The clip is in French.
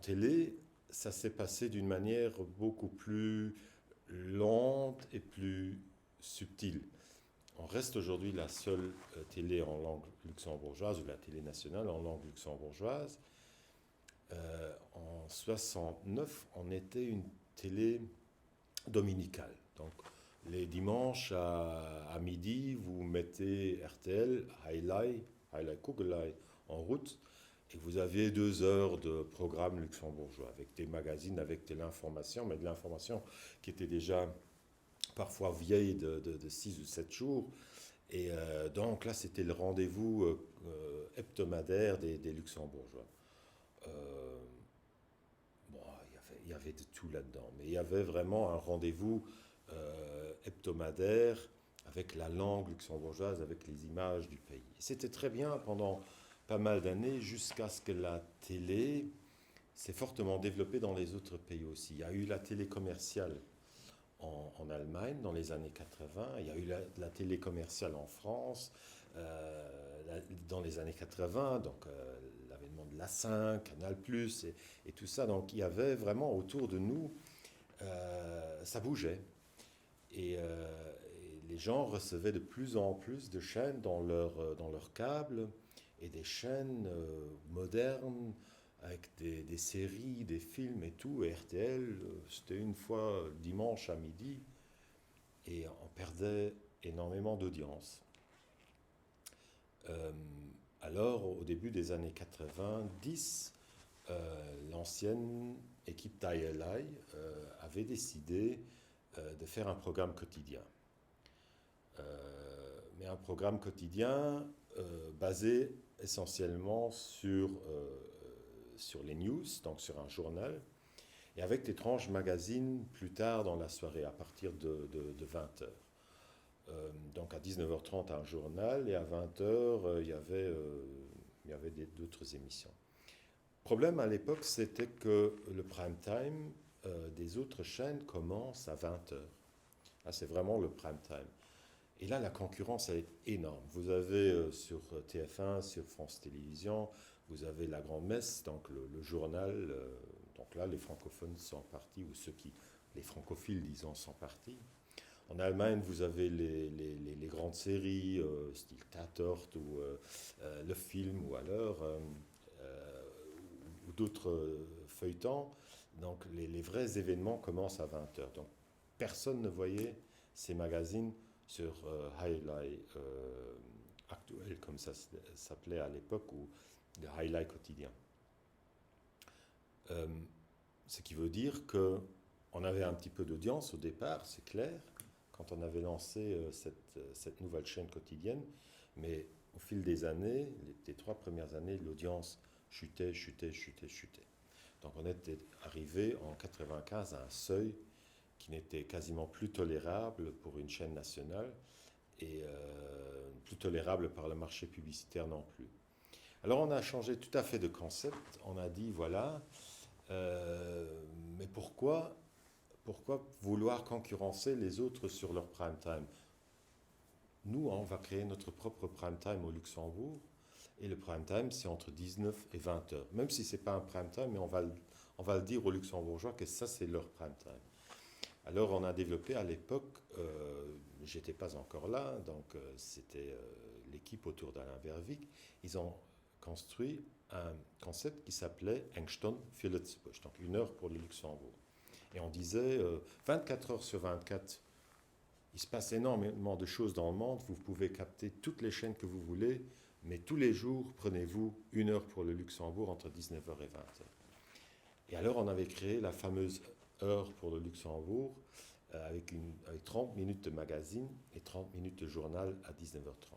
télé, ça s'est passé d'une manière beaucoup plus lente et plus subtile. On reste aujourd'hui la seule télé en langue luxembourgeoise, ou la télé nationale en langue luxembourgeoise. En 69, on était une télé dominicale. Donc, les dimanches à midi, vous mettez RTL, Highlight Kugelai en route, et vous aviez 2 heures de programme luxembourgeois, avec des magazines, avec de l'information, mais de l'information qui était déjà parfois vieille de 6 ou 7 jours. Et donc là, c'était le rendez-vous hebdomadaire des Luxembourgeois. Euh, bon, il y avait de tout là-dedans, mais il y avait vraiment un rendez-vous hebdomadaire avec la langue luxembourgeoise, avec les images du pays. Et c'était très bien pendant pas mal d'années, jusqu'à ce que la télé s'est fortement développée dans les autres pays aussi. Il y a eu la télé commerciale en Allemagne dans les années 80, il y a eu la télé commerciale en France dans les années 80, donc l'avènement de la 5, Canal+, et tout ça. Donc il y avait vraiment autour de nous, ça bougeait. Et les gens recevaient de plus en plus de chaînes dans leur câble, et des chaînes modernes, avec des séries, des films et tout. Et RTL, c'était une fois dimanche à midi, et on perdait énormément d'audience. Euh, alors, au début des années 90, l'ancienne équipe d'ILI avait décidé de faire un programme quotidien. Mais un programme quotidien basé essentiellement sur les news, donc sur un journal, et avec des tranches magazines plus tard dans la soirée, à partir de 20 heures. Donc à 19h30 un journal, et à 20 heures il y avait d'autres émissions. Le problème à l'époque, c'était que le prime time des autres chaînes commence à 20 heures. Là, c'est vraiment le prime time. Et là, la concurrence est énorme. Vous avez sur TF1, sur France Télévisions, vous avez la Grande Messe, donc le journal. Donc là, les francophones sont partis, ou les francophiles, disons, sont partis. En Allemagne, vous avez les grandes séries, style Tatort, ou le film, ou alors, ou d'autres feuilletons. Donc les vrais événements commencent à 20 heures. Donc personne ne voyait ces magazines sur Highlight Actuel, comme ça s'appelait à l'époque, ou de Highlight quotidien. Euh, Ce qui veut dire que on avait un petit peu d'audience au départ, c'est clair, quand on avait lancé cette nouvelle chaîne quotidienne, mais au fil des années, les 3 premières années, l'audience chutait. Donc on était arrivé en 95 à un seuil qui n'était quasiment plus tolérable pour une chaîne nationale, et plus tolérable par le marché publicitaire non plus. Alors on a changé tout à fait de concept, on a dit voilà, mais pourquoi vouloir concurrencer les autres sur leur prime time? Nous, on va créer notre propre prime time au Luxembourg, et le prime time, c'est entre 19 et 20 heures. Même si ce n'est pas un prime time, mais on va le dire aux Luxembourgeois que ça, c'est leur prime time. Alors, on a développé à l'époque, j'étais pas encore là, donc c'était l'équipe autour d'Alain Vervic. Ils ont construit un concept qui s'appelait Engston für Lützebusch, donc 1 heure pour le Luxembourg. Et on disait 24 heures sur 24, il se passe énormément de choses dans le monde, vous pouvez capter toutes les chaînes que vous voulez, mais tous les jours, prenez-vous 1 heure pour le Luxembourg entre 19 heures et 20 heures. Et alors, on avait créé la fameuse heure pour le Luxembourg, avec 30 minutes de magazine et 30 minutes de journal à 19h30.